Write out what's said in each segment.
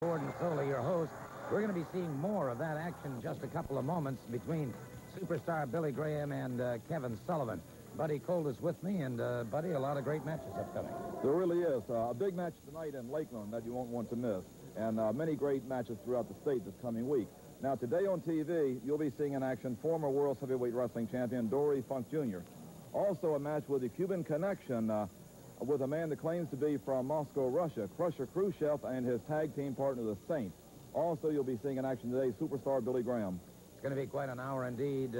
Gordon Soley, your host. We're going to be seeing more of that action in just a couple of moments between superstar Billy Graham and Kevin Sullivan. Buddy Colt is with me, and Buddy, a lot of great matches upcoming. There really is. A big match tonight in Lakeland that you won't want to miss, and many great matches throughout the state this coming week. Now, today on TV, you'll be seeing in action former World Heavyweight Wrestling Champion Dory Funk Jr. Also a match with the Cuban Connection with a man that claims to be from Moscow, Russia, Krusher Kruschev, and his tag team partner, the Saint. Also, you'll be seeing in action today superstar Billy Graham. It's going to be quite an hour indeed.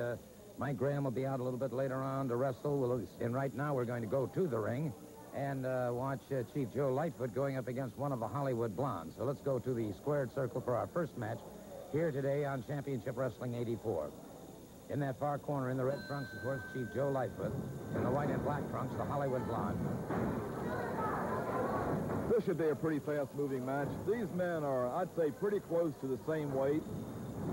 Mike Graham will be out a little bit later on to wrestle. And right now, we're going to go to the ring and watch Chief Joe Lightfoot going up against one of the Hollywood Blondes. So let's go to the squared circle for our first match here today on Championship Wrestling 84. In that far corner, in the red trunks, of course, Chief Joe Lightfoot. In the white and black trunks, the Hollywood Blonde. This should be a pretty fast-moving match. These men are, I'd say, pretty close to the same weight.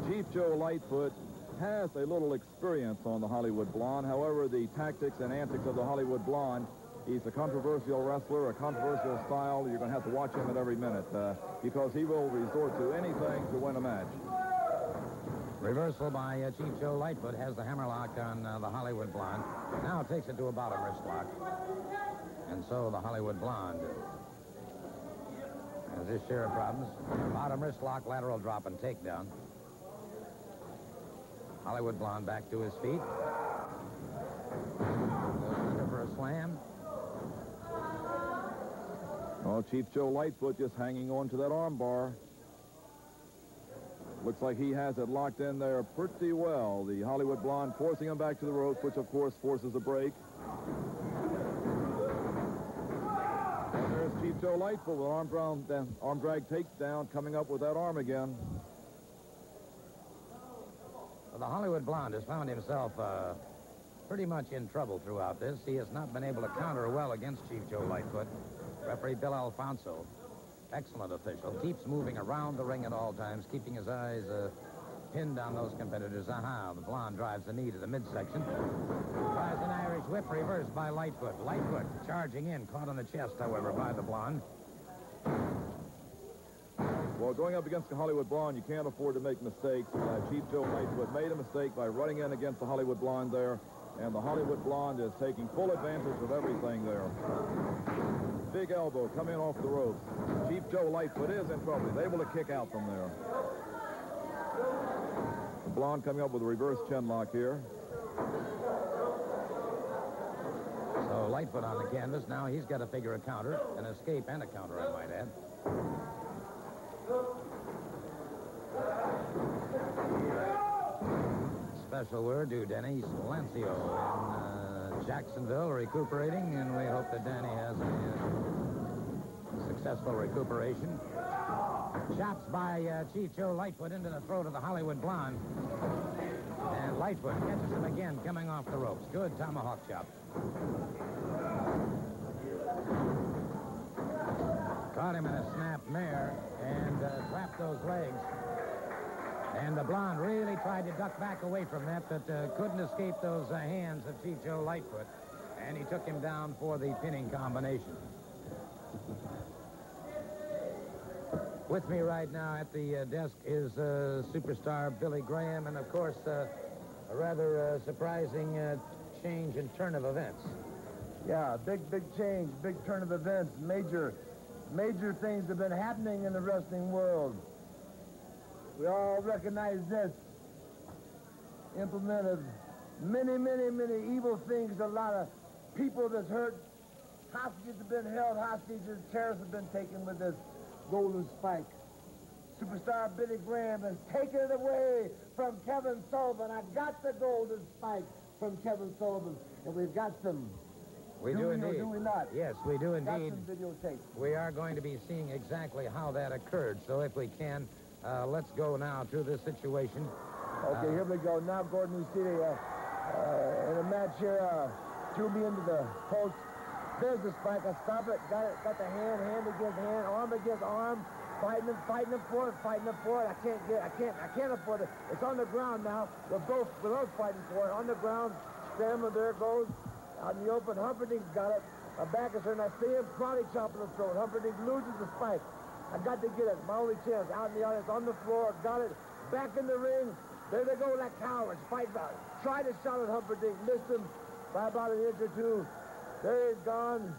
Chief Joe Lightfoot has a little experience on the Hollywood Blonde. However, the tactics and antics of the Hollywood Blonde, he's a controversial wrestler, a controversial style. You're going to have to watch him at every minute because he will resort to anything to win a match. Reversal by Chief Joe Lightfoot has the hammerlock on the Hollywood Blonde. Now takes it to a bottom wrist lock. And so the Hollywood Blonde has his share of problems. Bottom wrist lock, lateral drop, and takedown. Hollywood Blonde back to his feet. Goes under for a slam. Oh, Chief Joe Lightfoot just hanging on to that arm bar. Looks like he has it locked in there pretty well. The Hollywood Blonde forcing him back to the ropes, which, of course, forces a break. And there's Chief Joe Lightfoot with arm drag takedown, coming up with that arm again. Well, the Hollywood Blonde has found himself pretty much in trouble throughout this. He has not been able to counter well against Chief Joe Lightfoot. Referee Bill Alfonso, excellent official, keeps moving around the ring at all times, keeping his eyes pinned on those competitors. The Blonde drives the knee to the midsection. Tries an Irish whip, reversed by Lightfoot. Lightfoot charging in, caught on the chest, however, by the Blonde. Well, going up against the Hollywood Blonde, you can't afford to make mistakes. Chief Joe Lightfoot made a mistake by running in against the Hollywood Blonde there, and the Hollywood Blonde is taking full advantage of everything there. Big elbow coming off the ropes. Chief Joe Lightfoot is in trouble. He's able to kick out from there. The Blonde coming up with a reverse chin lock here. So Lightfoot on the canvas. Now he's got to figure a counter, an escape and a counter, I might add. Special word to Denny Silencio in Jacksonville, recuperating, and we hope that Danny has a successful recuperation. Chops by Chief Joe Lightfoot into the throat of the Hollywood Blonde. And Lightfoot catches him again coming off the ropes. Good tomahawk chop. Caught him in a snap mare and trapped those legs. And the Blonde really tried to duck back away from that, but couldn't escape those hands of Chief Joe Lightfoot. And he took him down for the pinning combination. With me right now at the desk is superstar Billy Graham, and, of course, a rather surprising change and turn of events. Yeah, big change, big turn of events. Major things have been happening in the wrestling world. We all recognize this. Implemented many evil things. A lot of people that's hurt. Hostages have been held hostages. Terrorists have been taken with this golden spike. Superstar Billy Graham has taken it away from Kevin Sullivan. I got the golden spike from Kevin Sullivan, and we've got some. We do indeed. Or do we not? Yes, we do indeed. Got some videotape. We are going to be seeing exactly how that occurred. So if we can, let's go now to this situation. Okay, here we go. Now, Gordon, you see in a match here, threw me into the post. There's the spike. I stop it. Got the hand against hand, arm against arm, fighting him for it. I can't afford it. It's on the ground now. We're both fighting for it. On the ground, stamina, there it goes. Out in the open, Humperdinck's got it. My back is hurt, and I see him karate chopping the throat. Humperdinck loses the spike. I got to get it. My only chance. Out in the audience, on the floor, got it. Back in the ring. There they go, like cowards. Fight about it. Tried a shot at Humperdinck. Missed him by about an inch or two. There he's gone.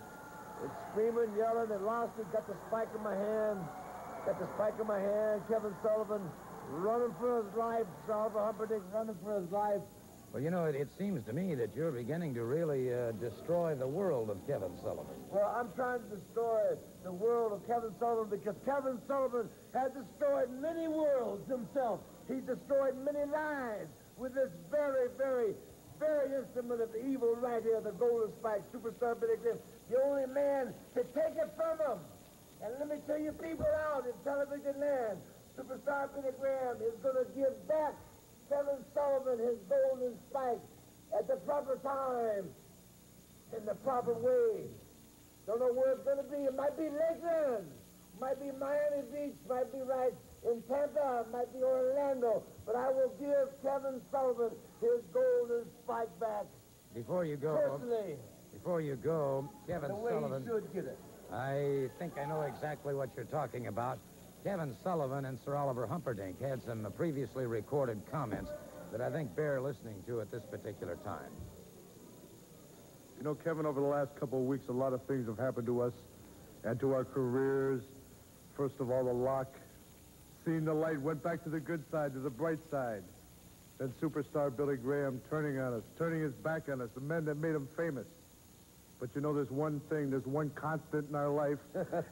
It's screaming, yelling, and lost it. Got the spike in my hand. Got the spike in my hand. Kevin Sullivan running for his life. Oliver Humperdinck running for his life. Well, you know, it seems to me that you're beginning to really destroy the world of Kevin Sullivan. Well, I'm trying to destroy the world of Kevin Sullivan because Kevin Sullivan has destroyed many worlds himself. He's destroyed many lives with this very, very, very instrument of evil right here, the golden spike, Superstar Billy Graham. The only man to take it from him. And let me tell you people out in television land, Superstar Billy Graham is going to give back Kevin Sullivan his golden spike at the proper time, in the proper way. Don't know where it's going to be. It might be Lakeland, might be Miami Beach, might be right in Tampa, might be Orlando, but I will give Kevin Sullivan his golden spike back. Before you go, personally, Kevin the way Sullivan. he should get it. I think I know exactly what you're talking about. Kevin Sullivan and Sir Oliver Humperdinck had some previously recorded comments that I think bear listening to at this particular time. You know, Kevin, over the last couple of weeks, a lot of things have happened to us and to our careers. First of all, the lock. Seeing the light, went back to the good side, to the bright side. Then superstar Billy Graham turning on us, turning his back on us, the men that made him famous. But you know, there's one thing, there's one constant in our life,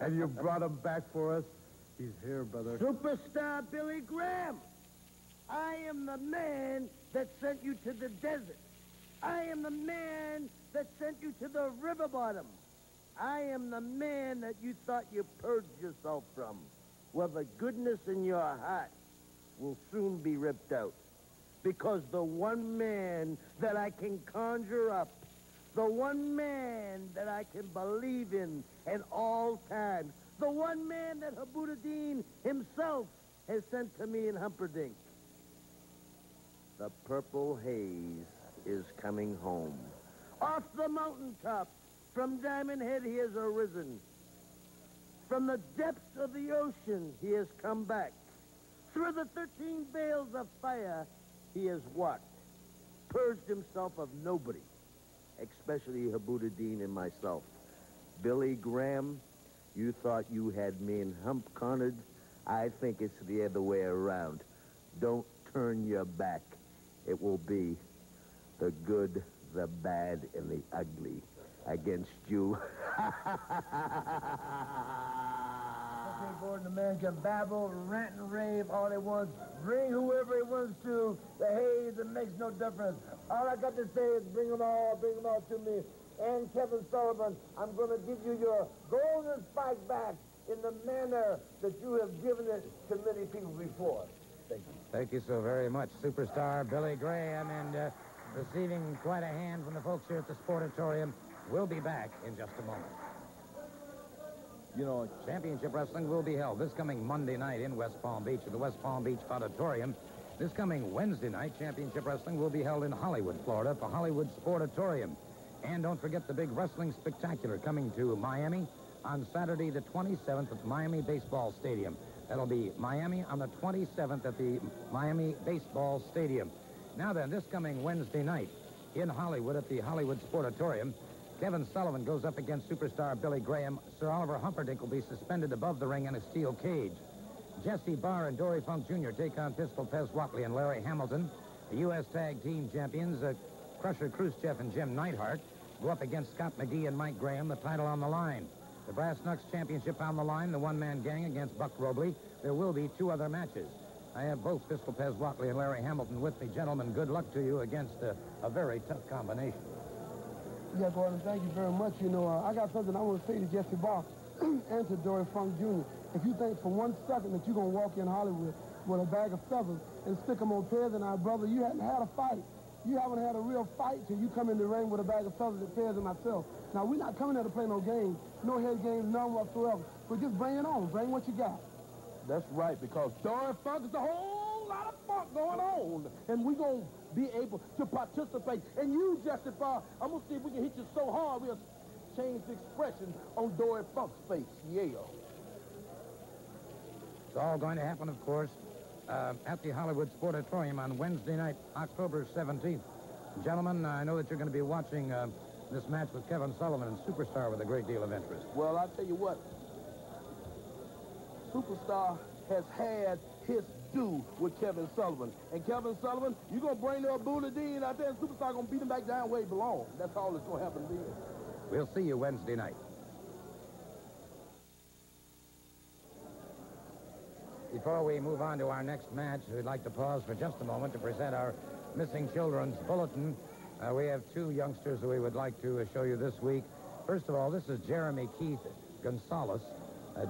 and you brought him back for us. He's here, brother. Superstar Billy Graham. I am the man that sent you to the desert. I am the man that sent you to the river bottom. I am the man that you thought you purged yourself from. Well, the goodness in your heart will soon be ripped out. Because the one man that I can conjure up, the one man that I can believe in at all times, the one man that Habuddin himself has sent to me in Humperdinck. The purple haze is coming home. Off the mountaintop, from Diamond Head, he has arisen. From the depths of the ocean, he has come back. Through the 13 veils of fire, he has walked. Purged himself of nobody, especially Habuddin and myself. Billy Graham, you thought you had me in hump cornered. I think it's the other way around. Don't turn your back. It will be the good, the bad, and the ugly against you. Okay, Gordon, the man can babble, rant and rave all he wants, bring whoever he wants to. The haze, it makes no difference. All I got to say is bring them all to me. And Kevin Sullivan, I'm going to give you your golden spike back in the manner that you have given it to many people before. Thank you. Thank you so very much, superstar Billy Graham, and receiving quite a hand from the folks here at the Sportatorium. We'll be back in just a moment. You know, Championship Wrestling will be held this coming Monday night in West Palm Beach at the West Palm Beach Auditorium. This coming Wednesday night, Championship Wrestling will be held in Hollywood, Florida at the Hollywood Sportatorium. And don't forget the big wrestling spectacular coming to Miami on Saturday the 27th at the Miami Baseball Stadium. That'll be Miami on the 27th at the Miami Baseball Stadium. Now then, this coming Wednesday night in Hollywood at the Hollywood Sportatorium, Kevin Sullivan goes up against superstar Billy Graham. Sir Oliver Humperdinck will be suspended above the ring in a steel cage. Jesse Barr and Dory Funk Jr. take on Pistol Pez Whatley and Larry Hamilton. The U.S. Tag Team Champions, Krusher, Kruschev, and Jim Neidhart go up against Scott McGhee and Mike Graham, the title on the line. The Brass Knucks Championship on the line, the one-man gang against Buck Robley. There will be 2 other matches. I have both Pistol Pez Whatley and Larry Hamilton with me. Gentlemen, good luck to you against a very tough combination. Yeah, Gordon, thank you very much. You know, I got something I want to say to Jesse Barr and to Dory Funk Jr. If you think for 1 second that you're going to walk in Hollywood with a bag of feathers and stick them on Pez and I, brother, you hadn't had a fight. You haven't had a real fight till you come in the ring with a bag of feathers at Pez and myself. Now, we're not coming there to play no games, no head games, none whatsoever. But just bring it on. Bring what you got. That's right, because Dory Funk is a whole lot of funk going on. And we're going to be able to participate. And you, Jesse Barr, I'm going to see if we can hit you so hard we'll change the expression on Dory Funk's face. Yeah. It's all going to happen, of course, at the Hollywood Sportatorium on Wednesday night, October 17th. Gentlemen, I know that you're going to be watching this match with Kevin Sullivan and Superstar with a great deal of interest. Well, I'll tell you what. Superstar has had his due with Kevin Sullivan. And Kevin Sullivan, you're going to bring the Abdullah Dean out there, and Superstar going to beat him back down where he belongs. That's all that's going to happen then. We'll see you Wednesday night. Before we move on to our next match, we'd like to pause for just a moment to present our Missing Children's Bulletin. We have two youngsters that we would like to show you this week. First of all, this is Jeremy Keith Gonzalez.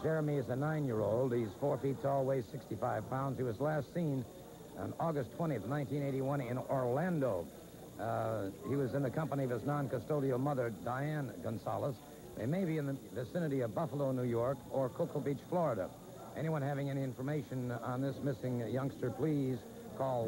Jeremy is a 9-year-old. He's 4 feet tall, weighs 65 pounds. He was last seen on August 20th, 1981 in Orlando. He was in the company of his non-custodial mother, Diane Gonzalez. They may be in the vicinity of Buffalo, New York, or Cocoa Beach, Florida. Anyone having any information on this missing youngster, please call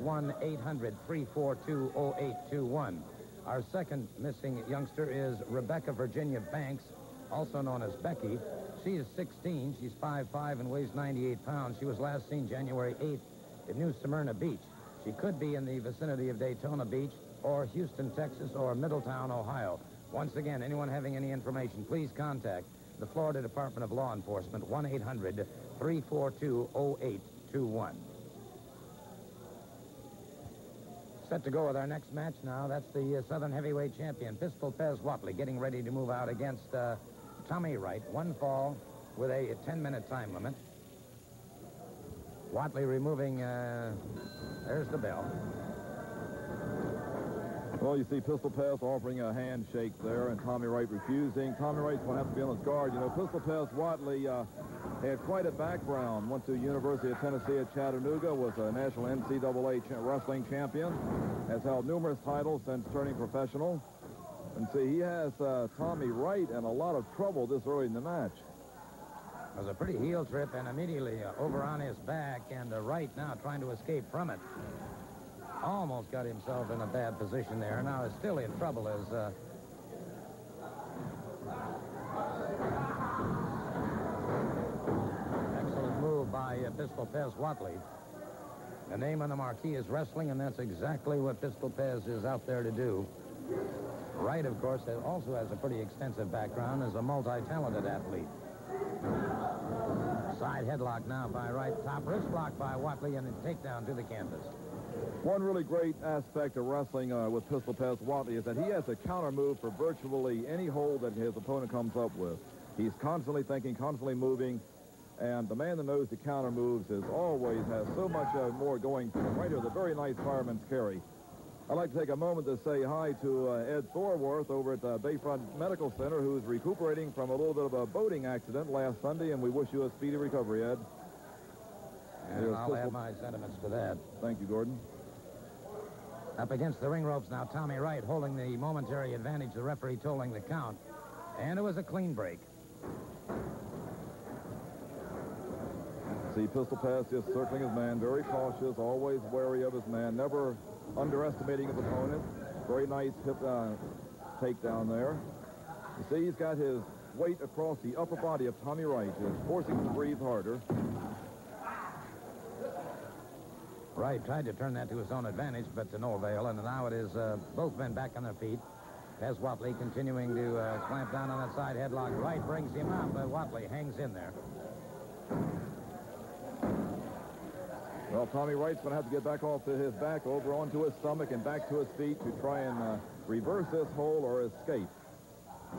1-800-342-0821. Our second missing youngster is Rebecca Virginia Banks, also known as Becky. She is 16. She's 5'5" and weighs 98 pounds. She was last seen January 8th at New Smyrna Beach. She could be in the vicinity of Daytona Beach or Houston, Texas, or Middletown, Ohio. Once again, anyone having any information, please contact the Florida Department of Law Enforcement, 1-800-342-0821. Set to go with our next match now. That's the Southern Heavyweight Champion, Pistol Pez Whatley, getting ready to move out against Tommy Wright. One fall with a 10-minute time limit. Whatley removing, there's the bell. Well, you see Pistol Pez offering a handshake there, and Tommy Wright refusing. Tommy Wright's going to have to be on his guard. You know, Pistol Pez Whatley had quite a background. Went to University of Tennessee at Chattanooga, was a national NCAA wrestling champion, has held numerous titles since turning professional. And see, he has Tommy Wright in a lot of trouble this early in the match. It was a pretty heel trip, and immediately over on his back, and Wright now trying to escape from it. Almost got himself in a bad position there. Now is still in trouble as excellent move by Pistol Pez Whatley. The name on the marquee is wrestling, and that's exactly what Pistol Pez is out there to do. Wright, of course, also has a pretty extensive background as a multi-talented athlete. Side headlock now by Wright. Top wrist block by Whatley, and a takedown to the canvas. One really great aspect of wrestling with Pistol Pez Whatley is that he has a counter move for virtually any hold that his opponent comes up with. He's constantly thinking, constantly moving, and the man that knows the counter moves always has so much more going for him. Right here, the very nice fireman's carry. I'd like to take a moment to say hi to Ed Thorworth over at Bayfront Medical Center, who's recuperating from a little bit of a boating accident last Sunday, and we wish you a speedy recovery, Ed. And I'll add my sentiments to that. Thank you, Gordon. Up against the ring ropes now, Tommy Wright holding the momentary advantage, the referee tolling the count. And it was a clean break. See, Pistol Pez just circling his man, very cautious, always wary of his man, never underestimating his opponent. Very nice hip takedown there. You see, he's got his weight across the upper body of Tommy Wright, just forcing him to breathe harder. Wright tried to turn that to his own advantage, but to no avail, and now it is both men back on their feet. Pez Whatley continuing to clamp down on that side headlock. Wright brings him out, but Whatley hangs in there. Well, Tommy Wright's going to have to get back off to his back, over onto his stomach and back to his feet to try and reverse this hold or escape.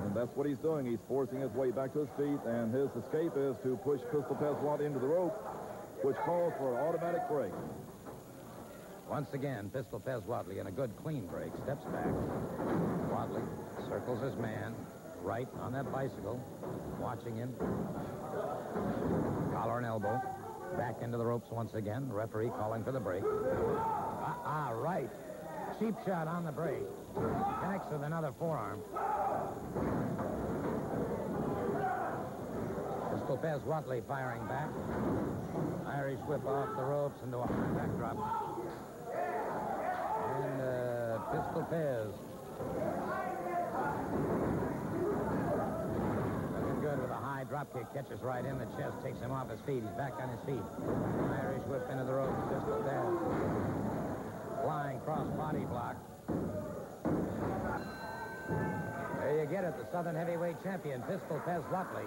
And that's what he's doing. He's forcing his way back to his feet, and his escape is to push Pistol Pez Whatley into the rope, which calls for an automatic break. Once again, Pistol Pez Whatley in a good clean break. Steps back. Whatley circles his man. Wright on that bicycle, watching him. Collar and elbow. Back into the ropes once again. The referee calling for the break. Wright. Cheap shot on the break. Connects with another forearm. Pistol Pez Whatley firing back. Irish whip off the ropes into a high backdrop. And Pistol Pez looking good with a high high drop kick, catches right in the chest, takes him off his feet. He's back on his feet. Irish whip into the ropes, pistol Taz. Flying cross body block. There you get it, the Southern Heavyweight Champion, Pistol Tez Whatley,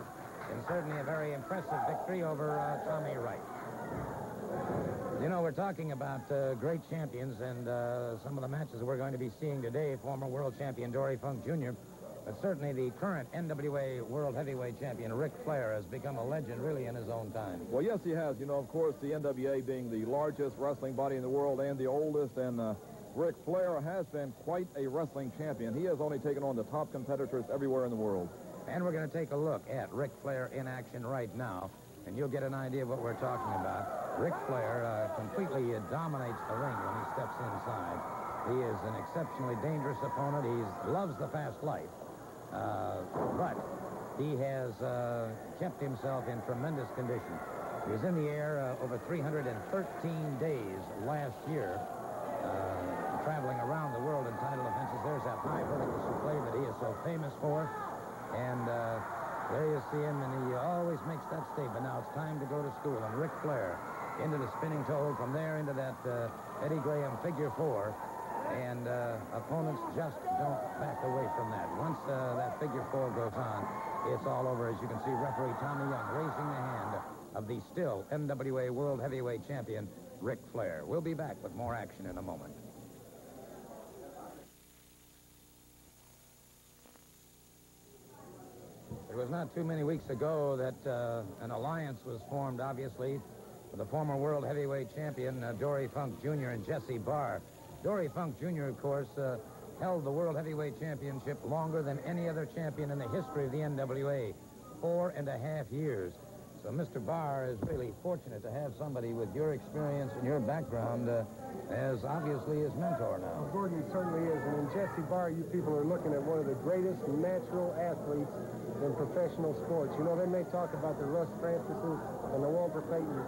in certainly a very impressive victory over Tommy Wright. You know, we're talking about great champions, and some of the matches we're going to be seeing today, former world champion Dory Funk Jr., but certainly the current NWA World Heavyweight Champion, Ric Flair, has become a legend really in his own time. Well, yes, he has. You know, of course, the NWA being the largest wrestling body in the world and the oldest, and Ric Flair has been quite a wrestling champion. He has only taken on the top competitors everywhere in the world. And we're going to take a look at Ric Flair in action right now, and you'll get an idea of what we're talking about. Ric Flair completely dominates the ring when he steps inside. He is an exceptionally dangerous opponent. He loves the fast life. But he has kept himself in tremendous condition. He was in the air over 313 days last year, traveling around the world in title defenses. There's that high vertical souffle that he is so famous for. And there you see him, and he always makes that statement. Now it's time to go to school. And Ric Flair into the spinning toe hold, from there into that Eddie Graham figure four. And opponents just don't back away from that. Once that figure four goes on, it's all over. As you can see, referee Tommy Young raising the hand of the still NWA World Heavyweight Champion, Ric Flair. We'll be back with more action in a moment. It was not too many weeks ago that an alliance was formed, obviously, with the former World Heavyweight Champion, Dory Funk Jr. and Jesse Barr. Dory Funk Jr., of course, held the World Heavyweight Championship longer than any other champion in the history of the NWA, 4.5 years. So Mr. Barr is really fortunate to have somebody with your experience and your background as obviously his mentor now. Well, Gordon, he certainly is. And in Jesse Barr, you people are looking at one of the greatest natural athletes in professional sports. You know, they may talk about the Russ Francis's and the Walter Paytons,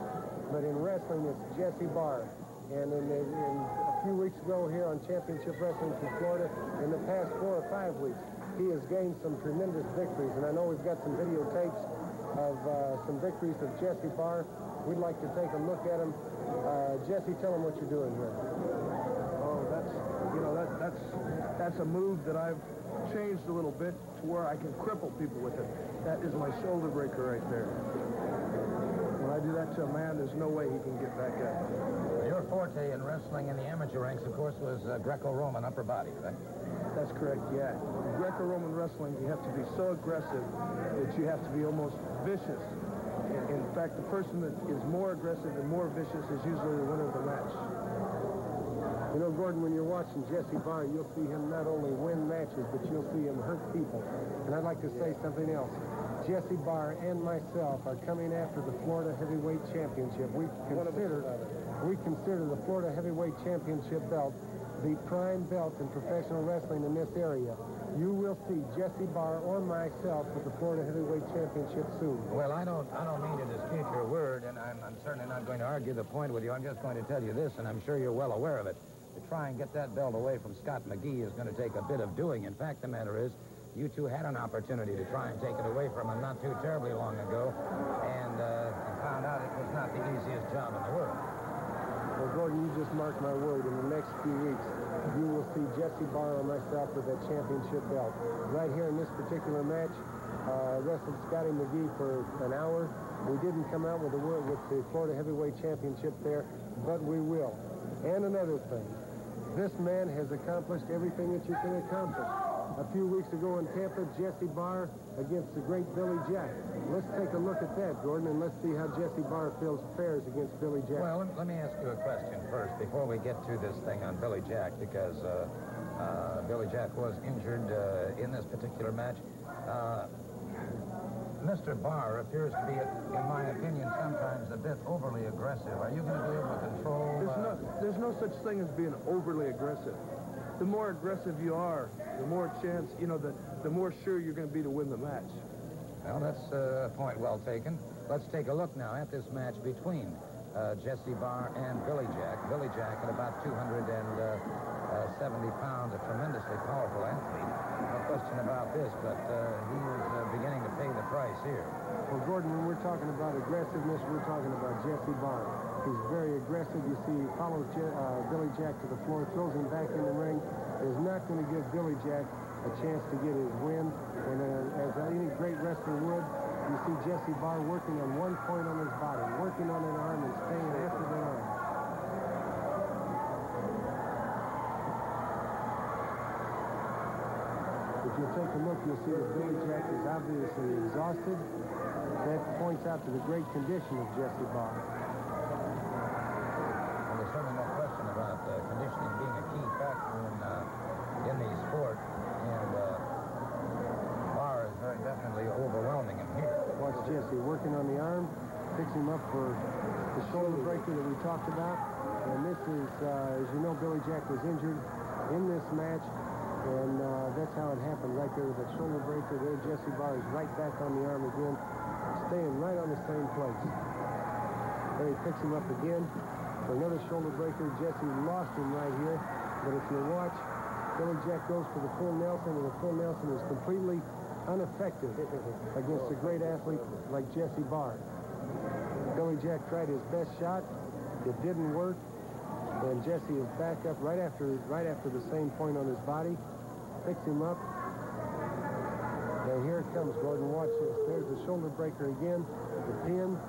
but in wrestling, it's Jesse Barr. And in a few weeks ago here on Championship Wrestling from Florida, in the past 4 or 5 weeks, he has gained some tremendous victories. And I know we've got some videotapes of some victories of Jesse Barr. We'd like to take a look at him. Jesse, tell him what you're doing here. Oh, that's a move that I've changed a little bit to where I can cripple people with it. That is my shoulder breaker right there. When I do that to a man, there's no way he can get back up. Your forte in wrestling in the amateur ranks, of course, was Greco-Roman upper body, right? That's correct, yeah. In Greco-Roman wrestling, you have to be so aggressive that you have to be almost vicious. In fact, the person that is more aggressive and more vicious is usually the winner of the match. You know, Gordon, when you're watching Jesse Barr, you'll see him not only win matches, but you'll see him hurt people. And I'd like to say something else. Jesse Barr and myself are coming after the Florida Heavyweight Championship. We consider the Florida Heavyweight Championship belt the prime belt in professional wrestling in this area. You will see Jesse Barr or myself with the Florida Heavyweight Championship soon. Well, I don't mean to dispute your word, and I'm certainly not going to argue the point with you. I'm just going to tell you this, and I'm sure you're well aware of it. To try and get that belt away from Scott McGhee is going to take a bit of doing. In fact, the matter is, you two had an opportunity to try and take it away from him not too terribly long ago, and found out it was not the easiest job in the world. Well, Gordon, you just mark my word. In the next few weeks, you will see Jesse Barr or myself with that championship belt. Right here in this particular match, wrestled Scotty McGhee for an hour. We didn't come out with the Florida Heavyweight Championship there, but we will. And another thing, this man has accomplished everything that you can accomplish. A few weeks ago in Tampa, Jesse Barr against the great Billy Jack. Let's take a look at that, Gordon, and let's see how Jesse Barr fares against Billy Jack. Well, let me ask you a question first before we get to this thing on Billy Jack, because Billy Jack was injured in this particular match. Mr. Barr appears to be, in my opinion, sometimes a bit overly aggressive. Are you going to be able to control... There's no such thing as being overly aggressive. The more aggressive you are, the more chance, the more sure you're going to be to win the match. Well, that's a point well taken. Let's take a look now at this match between Jesse Barr and Billy Jack. Billy Jack at about 270 pounds, a tremendously powerful athlete. No question about this, but he is beginning to pay the price here. Well, Gordon, when we're talking about aggressiveness, we're talking about Jesse Barr. He's very aggressive. You see, he follows Billy Jack to the floor, throws him back in the ring. Is not going to give Billy Jack a chance to get his win. And as any great wrestler would, you see Jesse Barr working on one point on his body, working on an arm and staying after the arm. If you take a look, you'll see that Billy Jack is obviously exhausted. That points out to the great condition of Jesse Barr. Well, there's certainly no question about conditioning being a key factor in the sport, and Barr is very definitely overwhelming him here. Watch Jesse working on the arm, picks him up for the shoulder breaker that we talked about. And this is, as you know, Billy Jack was injured in this match, and that's how it happened right there with that shoulder breaker there. Jesse Barr is right back on the arm again, staying right on the same place. There he picks him up again for another shoulder breaker. Jesse lost him right here, but if you watch, Billy Jack goes for the full Nelson, and the full Nelson is completely ineffective against a great athlete like Jesse Barr. Billy Jack tried his best shot. It didn't work, and Jesse is back up right after the same point on his body. Picks him up, and here it comes. Gordon, watch this. There's the shoulder breaker again, the pin.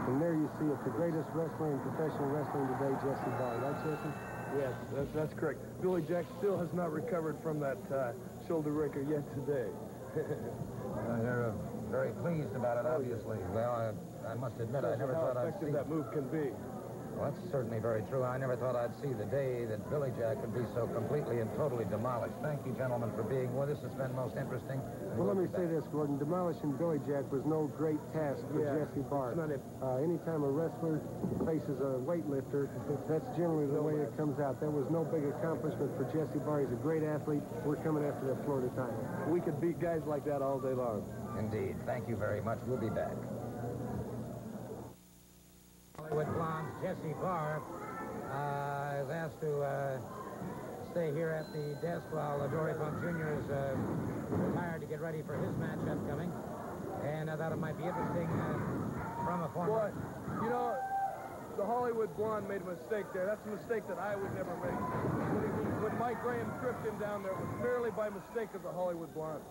And there you see it, the greatest wrestler in professional wrestling today, Jesse Barr. Right, Jesse? Yes, that's correct. Billy Jack still has not recovered from that shoulder breaker yet today. They're very pleased about it, obviously. Well, I must admit, I never thought I'd see that move can be. Well, that's certainly very true. I never thought I'd see the day that Billy Jack could be so completely and totally demolished. Thank you, gentlemen, for being with us. It's been most interesting. Well, let me say this, Gordon. Demolishing Billy Jack was no great task for Jesse Barr. Anytime a wrestler faces a weightlifter, that's generally the way it comes out. That was no big accomplishment for Jesse Barr. He's a great athlete. We're coming after that Florida title. We could beat guys like that all day long. Indeed. Thank you very much. We'll be back. Hollywood Blonde's Jesse Barr is asked to stay here at the desk while Dory Funk Jr. is retired to get ready for his match upcoming. And I thought it might be interesting from a former... Boy, you know, the Hollywood Blonde made a mistake there. That's a mistake that I would never make. When Mike Graham tripped him down there, it was merely by mistake of the Hollywood Blonde.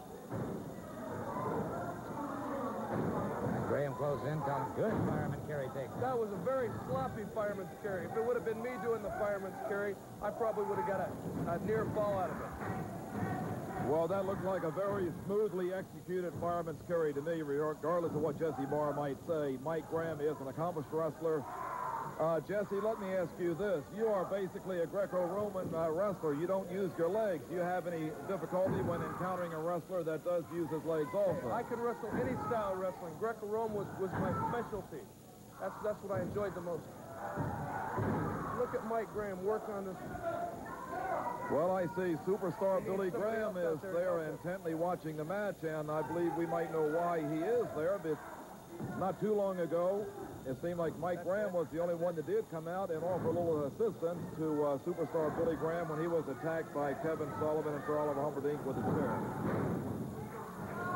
Graham closes in, comes good fireman carry takes. That was a very sloppy fireman's carry. If it would have been me doing the fireman's carry, I probably would have got a near fall out of it. Well, that looked like a very smoothly executed fireman's carry to me, regardless of what Jesse Barr might say. Mike Graham is an accomplished wrestler. Jesse, let me ask you this. You are basically a Greco-Roman wrestler. You don't use your legs. Do you have any difficulty when encountering a wrestler that does use his legs also? I can wrestle any style of wrestling. Greco-Roman was my specialty. That's what I enjoyed the most. Look at Mike Graham work on this. Well, I see superstar Billy Graham is there intently watching the match, and I believe we might know why he is there, but not too long ago, it seemed like Mike Graham was the only one that did come out and offer a little assistance to superstar Billy Graham when he was attacked by Kevin Sullivan and Sir Oliver Humperdinck with a chair.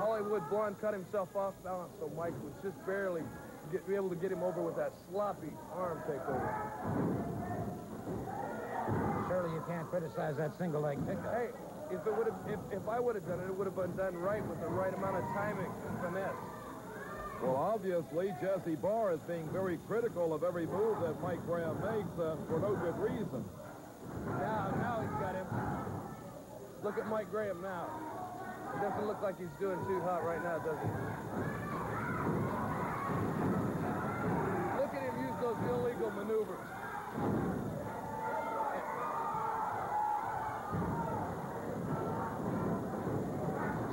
Hollywood Blonde cut himself off balance, so Mike was just barely be able to get him over with that sloppy arm takeover. Surely you can't criticize that single leg pickup. Hey, if I would have done it, it would have been done right with the right amount of timing and finesse. Well, obviously, Jesse Barr is being very critical of every move that Mike Graham makes for no good reason. Now he's got him. Look at Mike Graham now. It doesn't look like he's doing too hot right now, does he? Look at him use those illegal maneuvers.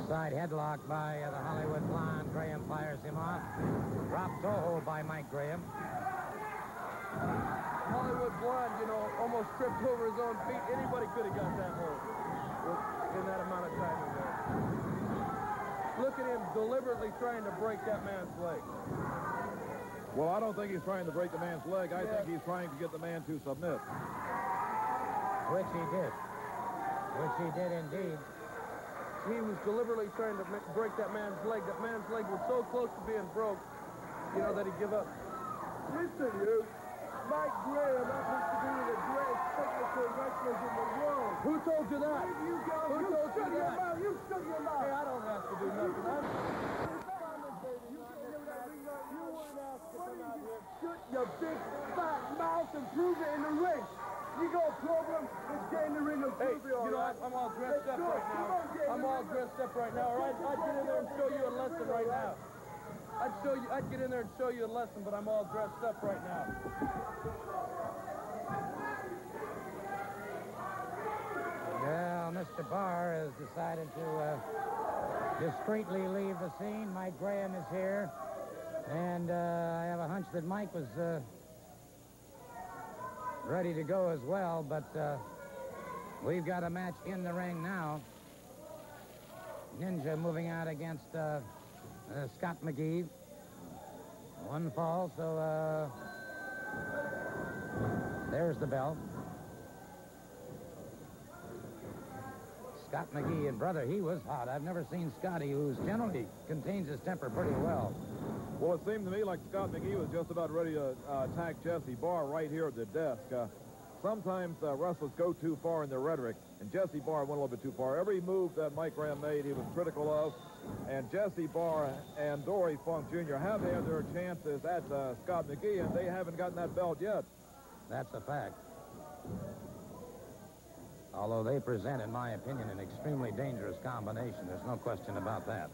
Side headlock by the Hollywood Blonde. Graham fires him off. Drop toe hold by Mike Graham. Hollywood Blonde, you know, almost tripped over his own feet. Anybody could have got that hold in that amount of time there. Look at him deliberately trying to break that man's leg. Well, I don't think he's trying to break the man's leg. I think he's trying to get the man to submit. Which he did. Which he did indeed. He was deliberately trying to break that man's leg. That man's leg was so close to being broke, you know, that he give up. Listen, you. Mike Graham happens to be the greatest technical wrestlers in the world. Who told you that? Where you go? Who told you that? You shut your mouth. Hey, I don't have to do nothing. You weren't asked to come out here. Shut your big fat mouth and prove it in the ring. You got a problem? Let's get in the ring and prove it, all right? I'm all dressed up right now. I'm all dressed up right now, all right? I'd get in there and show you a lesson right now. I'd get in there and show you a lesson, but I'm all dressed up right now. Well, Mr. Barr has decided to discreetly leave the scene. Mike Graham is here. And I have a hunch that Mike was ready to go as well, but we've got a match in the ring now. Ninja moving out against Scott McGhee. One fall, so there's the bell. Scott McGhee, and brother, he was hot. I've never seen Scotty, who generally contains his temper pretty well. Well, it seemed to me like Scott McGhee was just about ready to attack Jesse Barr right here at the desk. Sometimes wrestlers go too far in their rhetoric, and Jesse Barr went a little bit too far. Every move that Mike Graham made, he was critical of, and Jesse Barr and Dory Funk Jr. have had their chances at Scott McGhee, and they haven't gotten that belt yet. That's a fact. Although they present, in my opinion, an extremely dangerous combination. There's no question about that.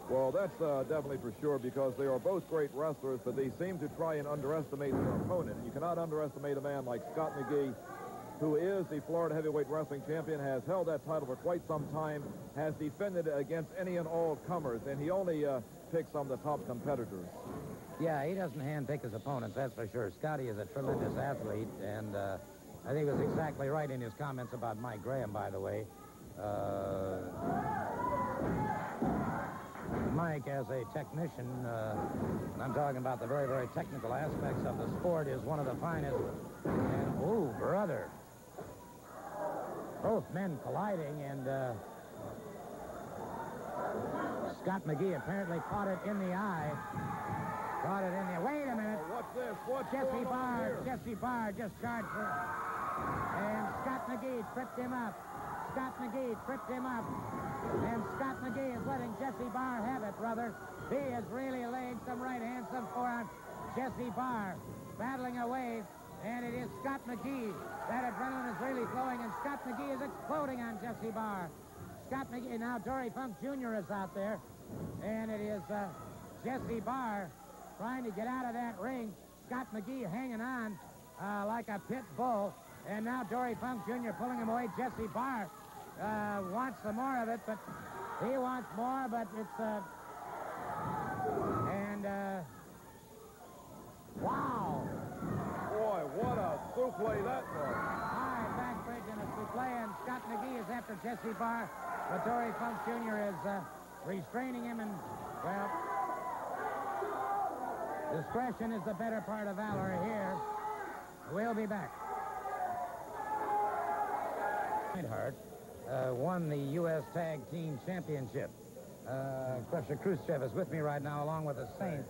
Well, that's definitely for sure, because they are both great wrestlers, but they seem to try and underestimate their opponent. You cannot underestimate a man like Scott McGhee, who is the Florida Heavyweight Wrestling Champion, has held that title for quite some time, has defended against any and all comers, and he only picks some of the top competitors. Yeah, he doesn't handpick his opponents, that's for sure. Scotty is a tremendous athlete, and I think he was exactly right in his comments about Mike Graham, by the way. Mike, as a technician, and I'm talking about the very, very technical aspects of the sport, is one of the finest. And, oh, brother. Both men colliding, and Scott McGhee apparently caught it in the eye. Caught it in the... Wait a minute. What's this? What's Jesse going on here? Jesse Barr just charged for it. And Scott McGhee tripped him up. Scott McGhee tripped him up. And Scott McGhee is letting Jesse Barr have it, brother. He is really laying some right hand, some forearm. Jesse Barr battling away. And it is Scott McGhee. That adrenaline is really flowing, and Scott McGhee is exploding on Jesse Barr. Scott McGhee, now Dory Funk Jr. is out there. And it is Jesse Barr trying to get out of that ring. Scott McGhee hanging on like a pit bull. And now Dory Funk Jr. pulling him away. Jesse Barr wants some more of it, but he wants more, but it's... wow! Boy, what a souffle that was. High back bridge and a souffle, and Scott McGhee is after Jesse Barr, but Dory Funk Jr. is restraining him, and, well, discretion is the better part of valor here. We'll be back. Neidhart won the U.S. Tag Team Championship. Krusher Kruschev is with me right now, along with the Saint.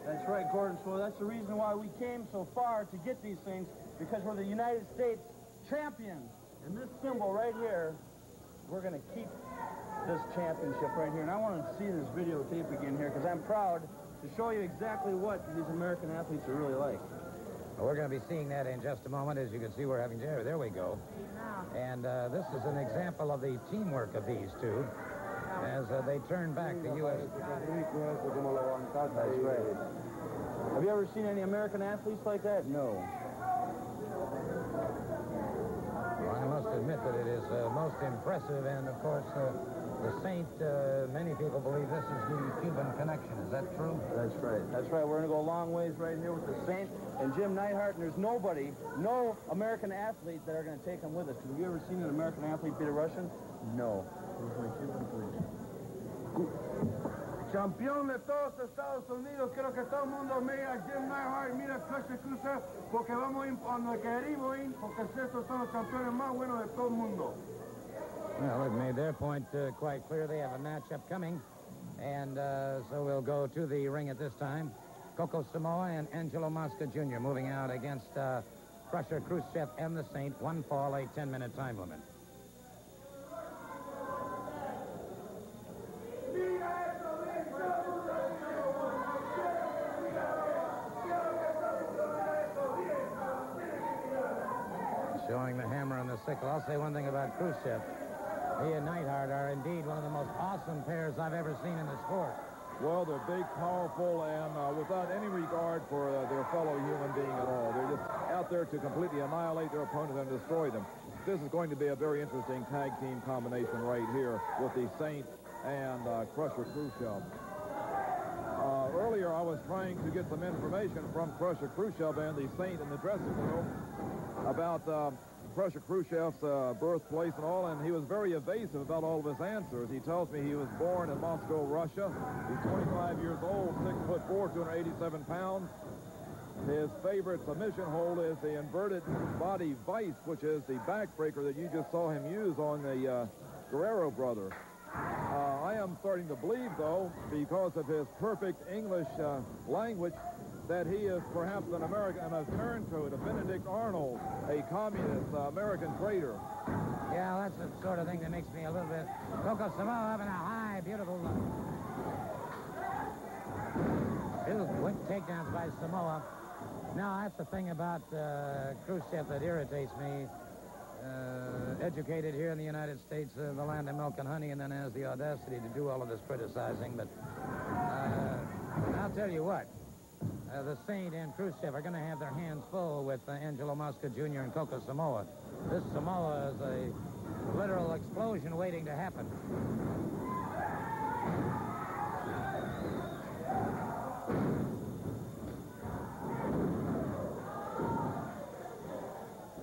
That's right, Gordon. So that's the reason why we came so far to get these things, because we're the United States champions. And this symbol right here, we're going to keep this championship right here. And I want to see this videotape again here, because I'm proud to show you exactly what these American athletes are really like. Well, we're going to be seeing that in just a moment. As you can see, we're having... There we go. And this is an example of the teamwork of these two as they turn back the U.S. That's right. Have you ever seen any American athletes like that? No. Well, I must admit that it is most impressive, and of course, the Saint, many people believe this is the Cuban connection. Is that true? That's right. That's right. We're going to go a long ways right here with the Saint and Jim Neidhart, and there's nobody, no American athlete that are going to take him with us. Have you ever seen an American athlete beat a Russian? No. Campeón de todos Estados Unidos, quiero que todo el mundo mira Jim Neidhart, mira Krusher, porque vamos a ir donde queremos ir, porque estos son los campeones más buenos de todo el mundo. Well, they've made their point quite clear. They have a matchup coming, and so we'll go to the ring at this time. Coco Samoa and Angelo Mosca Jr. moving out against Krusher, Kruschev, and the Saint. One fall, a 10-minute time limit. Showing the hammer and the sickle. I'll say one thing about Kruschev. He and Neidhart are indeed one of the most awesome pairs I've ever seen in the sport. Well, they're big, powerful, and without any regard for their fellow human being at all. They're just out there to completely annihilate their opponent and destroy them. This is going to be a very interesting tag team combination right here with the Saint and Krusher Kruschev. Earlier, I was trying to get some information from Krusher Kruschev and the Saint in the dressing room about Krusher Khrushchev's birthplace and all, and he was very evasive about all of his answers. He tells me he was born in Moscow, Russia. He's 25 years old, 6'4", 287 pounds. His favorite submission hold is the inverted body vice, which is the backbreaker that you just saw him use on the Guerrero brother. I am starting to believe, though, because of his perfect English language, that he is perhaps an American, a turncoat, a Benedict Arnold, a communist, American traitor. Yeah, that's the sort of thing that makes me a little bit... Coco Samoa having a high, beautiful... Two quick takedowns by Samoa. Now, that's the thing about Kruschev that irritates me. Educated here in the United States, the land of milk and honey, and then has the audacity to do all of this criticizing. But I'll tell you what. The Saint and Kruschev are going to have their hands full with Angelo Mosca Jr. and Coco Samoa. This Samoa is a literal explosion waiting to happen.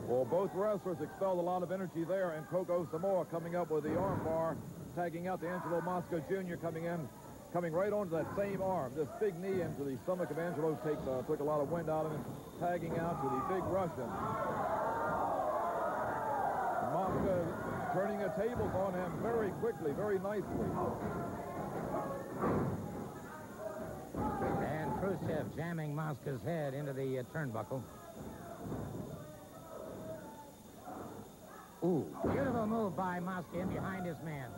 Well, both wrestlers expelled a lot of energy there, and Coco Samoa coming up with the arm bar, tagging out the Angelo Mosca Jr. coming right onto that same arm. This big knee into the stomach of Angelo took a lot of wind out of him, tagging out to the big Russian. Mosca turning the tables on him very quickly, very nicely. And Kruschev jamming Mosca's head into the turnbuckle. Ooh, beautiful move by Mosca in behind his man.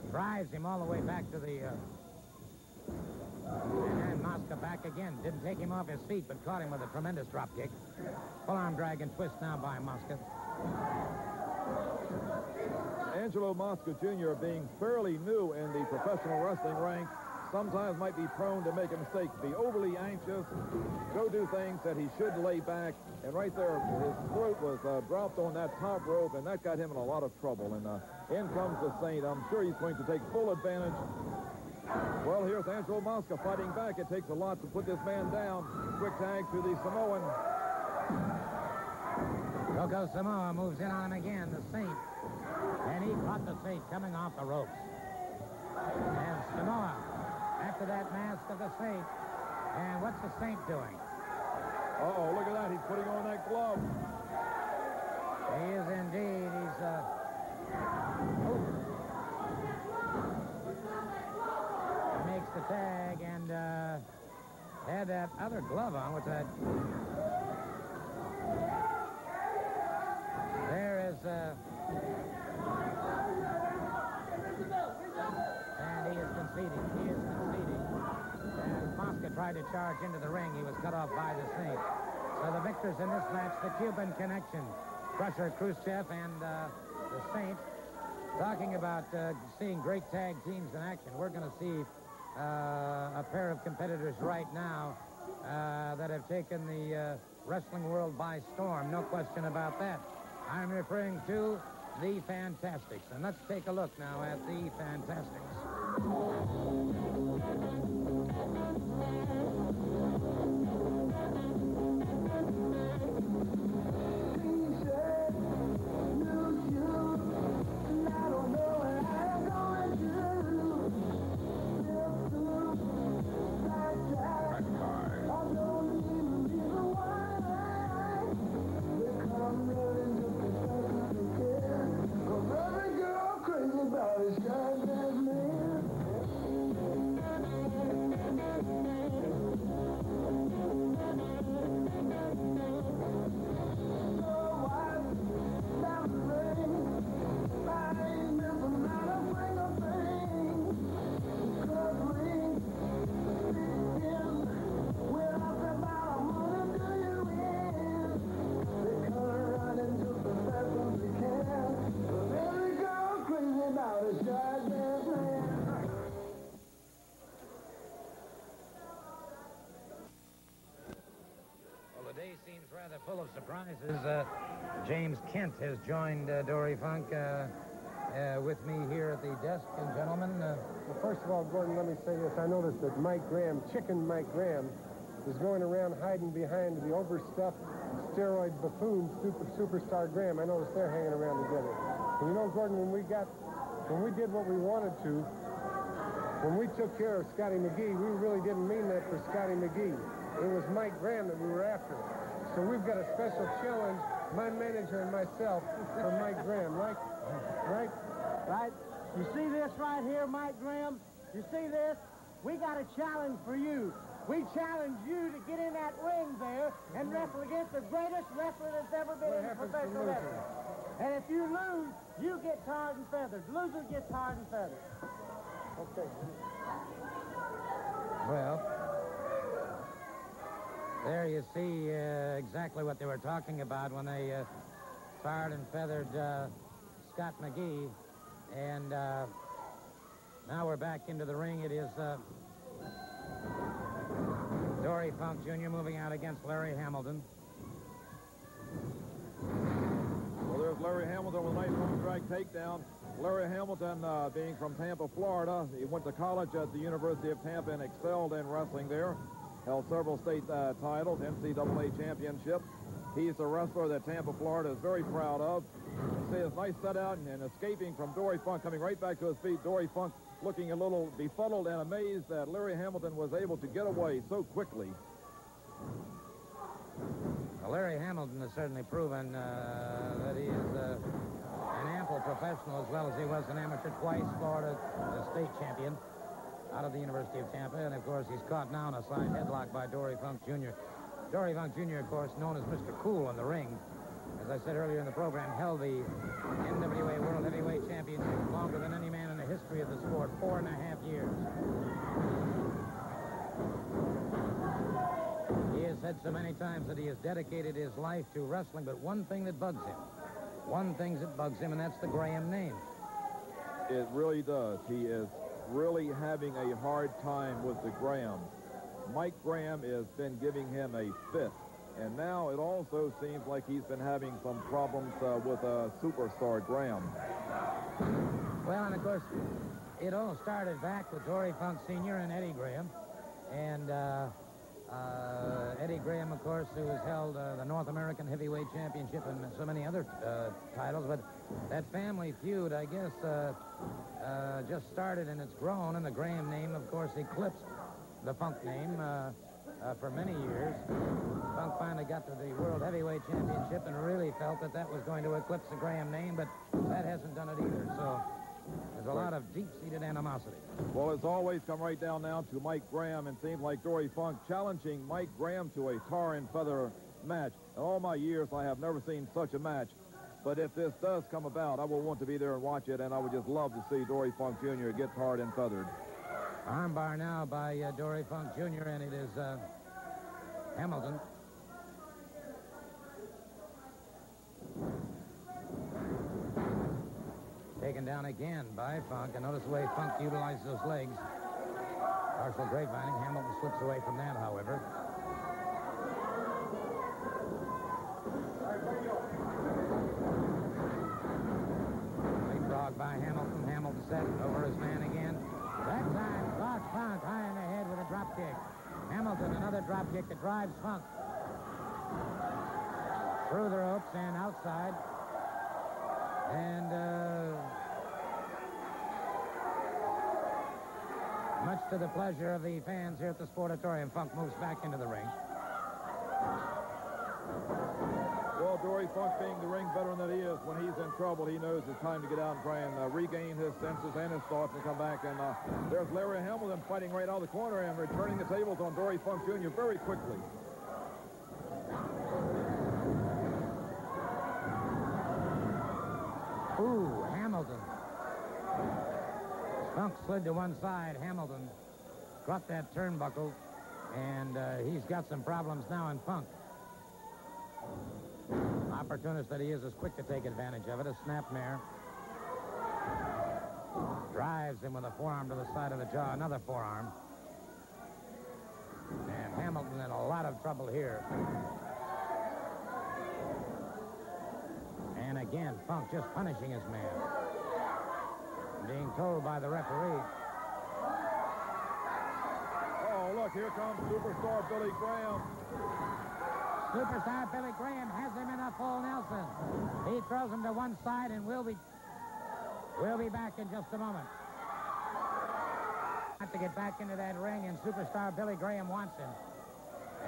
Drives him all the way back to the... And then Mosca back again. Didn't take him off his feet, but caught him with a tremendous drop kick. Full arm drag and twist now by Mosca. Angelo Mosca Jr., being fairly new in the professional wrestling ranks, sometimes might be prone to make a mistake, be overly anxious, go do things that he should lay back. And right there, his throat was dropped on that top rope, and that got him in a lot of trouble. And in comes the Saint. I'm sure he's going to take full advantage. Well, here's Angelo Mosca fighting back. It takes a lot to put this man down. Quick tag to the Samoan. Coco Samoa moves in on him again, the Saint. And he caught the Saint coming off the ropes. And Samoa, after that mask of the Saint. And what's the Saint doing? Uh-oh, look at that. He's putting on that glove. He is indeed. He's, makes the tag and had that other glove on. What's that? There is... and he is conceding. He is conceding. And Mosca tried to charge into the ring. He was cut off by the Saint. So the victors in this match, the Cuban Connection, Krusher, Kruschev, and the Saint. Talking about seeing great tag teams in action. We're going to see a pair of competitors right now that have taken the wrestling world by storm. No question about that. I'm referring to the Fantastics. And let's take a look now at the Fantastics. seems rather full of surprises. James Kent has joined Dory Funk with me here at the desk. And gentlemen, Well, first of all, Gordon, let me say this. I noticed that Mike Graham, Chicken Mike Graham, is going around hiding behind the overstuffed steroid buffoon superstar Graham. I noticed they're hanging around together. And you know, Gordon, when we did what we wanted to, when we took care of Scotty McGhee, we really didn't mean that for Scotty McGhee. It was Mike Graham that we were after. So we've got a special challenge, my manager and myself, for Mike Graham. Right? Right? You see this right here, Mike Graham? You see this? We got a challenge for you. We challenge you to get in that ring there and wrestle against the greatest wrestler that's ever been in professional wrestling. And if you lose, you get tarred and feathered. Loser gets tarred and feathered. Okay. well, there you see exactly what they were talking about when they tarred and feathered Scott McGhee. And now we're back into the ring. It is Dory Funk Jr. moving out against Larry Hamilton. Well, there's Larry Hamilton with a nice home drag takedown. Larry Hamilton, being from Tampa, Florida, he went to college at the University of Tampa and excelled in wrestling there. Held several state titles, NCAA championship. He's a wrestler that Tampa, Florida is very proud of. You see his nice set out and escaping from Dory Funk, coming right back to his feet. Dory Funk looking a little befuddled and amazed that Larry Hamilton was able to get away so quickly. Well, Larry Hamilton has certainly proven that he is an ample professional, as well as he was an amateur twice, Florida state champion out of the University of Tampa. And, of course, he's caught now in a side headlock by Dory Funk Jr. Dory Funk Jr., of course, known as Mr. Cool in the ring. As I said earlier in the program, held the NWA World Heavyweight Championship longer than any man in the history of the sport, 4.5 years. He has said so many times that he has dedicated his life to wrestling, but one thing that bugs him, and that's the Graham name. It really does. He is really having a hard time with the Graham. Mike Graham has been giving him a fit. And now it also seems like he's been having some problems with superstar Graham. Well, and of course, it all started back with Dory Funk Sr. and Eddie Graham. And Eddie Graham, of course, who has held the North American Heavyweight Championship and so many other titles. But that family feud, I guess, just started and it's grown. And the Graham name, of course, eclipsed the Funk name for many years. Funk finally got to the World Heavyweight Championship and really felt that that was going to eclipse the Graham name, but that hasn't done it either. So there's a lot of deep-seated animosity. Well, it's always come right down now to Mike Graham, and seems like Dory Funk challenging Mike Graham to a tar and feather match. In all my years, I have never seen such a match. But if this does come about, I will want to be there and watch it, and I would just love to see Dory Funk Jr. get tarred and feathered. Armbar now by Dory Funk Jr., and it is Hamilton. Taken down again by Funk, and notice the way Funk utilizes those legs. Partial grapevining. Hamilton slips away from that, however. Leapfrog by Hamilton. Hamilton set over his man again. That time, caught Funk high in the head with a drop kick. Hamilton, another drop kick that drives Funk through the ropes and outside. And much to the pleasure of the fans here at the Sportatorium, Funk moves back into the ring. Well, Dory Funk, being the ring veteran that he is, when he's in trouble, he knows it's time to get out and try and regain his senses and his thoughts and come back. And there's Larry Hamilton fighting right out of the corner and returning the tables on Dory Funk Jr. very quickly. Ooh, Hamilton. Funk slid to one side. Hamilton caught that turnbuckle, and he's got some problems now in Funk. Opportunist that he is quick to take advantage of it. A snapmare. Drives him with a forearm to the side of the jaw. Another forearm. And Hamilton in a lot of trouble here. Again, Funk just punishing his man. Being told by the referee. Oh, look, here comes superstar Billy Graham. Superstar Billy Graham has him in a full Nelson. He throws him to one side, and we'll be back in just a moment. Have to get back into that ring, and superstar Billy Graham wants him.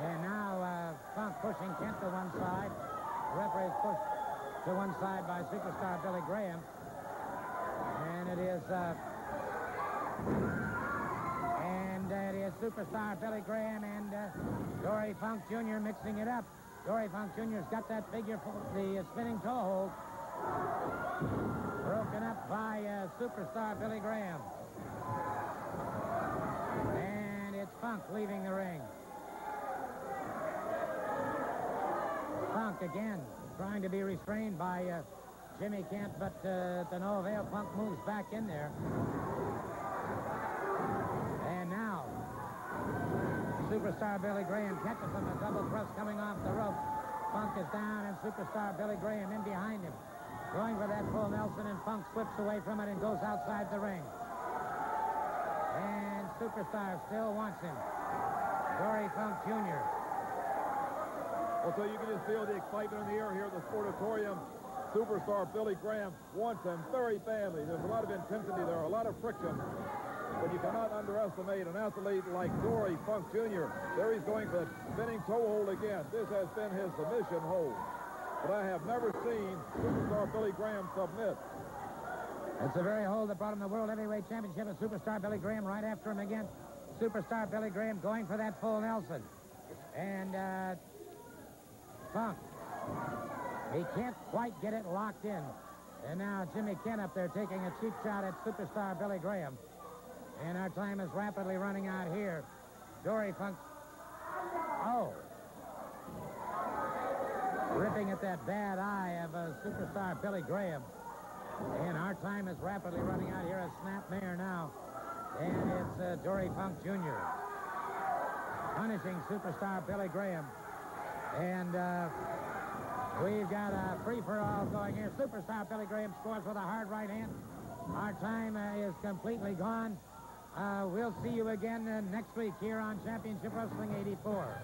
And now Funk pushing Kent to one side. The referee's pushed to one side by superstar Billy Graham. And it is superstar Billy Graham and Dory Funk Jr. mixing it up. Dory Funk Jr.'s got that figure for the spinning toe hold. Broken up by superstar Billy Graham. And it's Funk leaving the ring. Funk again trying to be restrained by Jimmy Kent, but to no avail. Funk moves back in there. And now superstar Billy Graham catches him, a double thrust coming off the rope. Funk is down, and superstar Billy Graham in behind him. Going for that full Nelson, and Funk slips away from it and goes outside the ring. And superstar still wants him. Dory Funk Jr. Well, so you can just feel the excitement in the air here at the Sportatorium. Superstar Billy Graham wants him very badly. There's a lot of intensity there, a lot of friction. But you cannot underestimate an athlete like Dory Funk Jr. There he's going for the spinning toe hold again. This has been his submission hold. But I have never seen superstar Billy Graham submit. It's the very hold that brought him the World Heavyweight Championship, and superstar Billy Graham right after him again. Superstar Billy Graham going for that full Nelson. And Funk, he can't quite get it locked in. And now Jimmy Kent up there taking a cheap shot at superstar Billy Graham. And our time is rapidly running out here. Dory Funk. Oh. Ripping at that bad eye of superstar Billy Graham. And our time is rapidly running out here. A snap mare now. And it's Dory Funk Jr. punishing superstar Billy Graham. And we've got a free-for-all going here. Superstar Billy Graham scores with a hard right hand. Our time is completely gone. We'll see you again next week here on Championship Wrestling 84.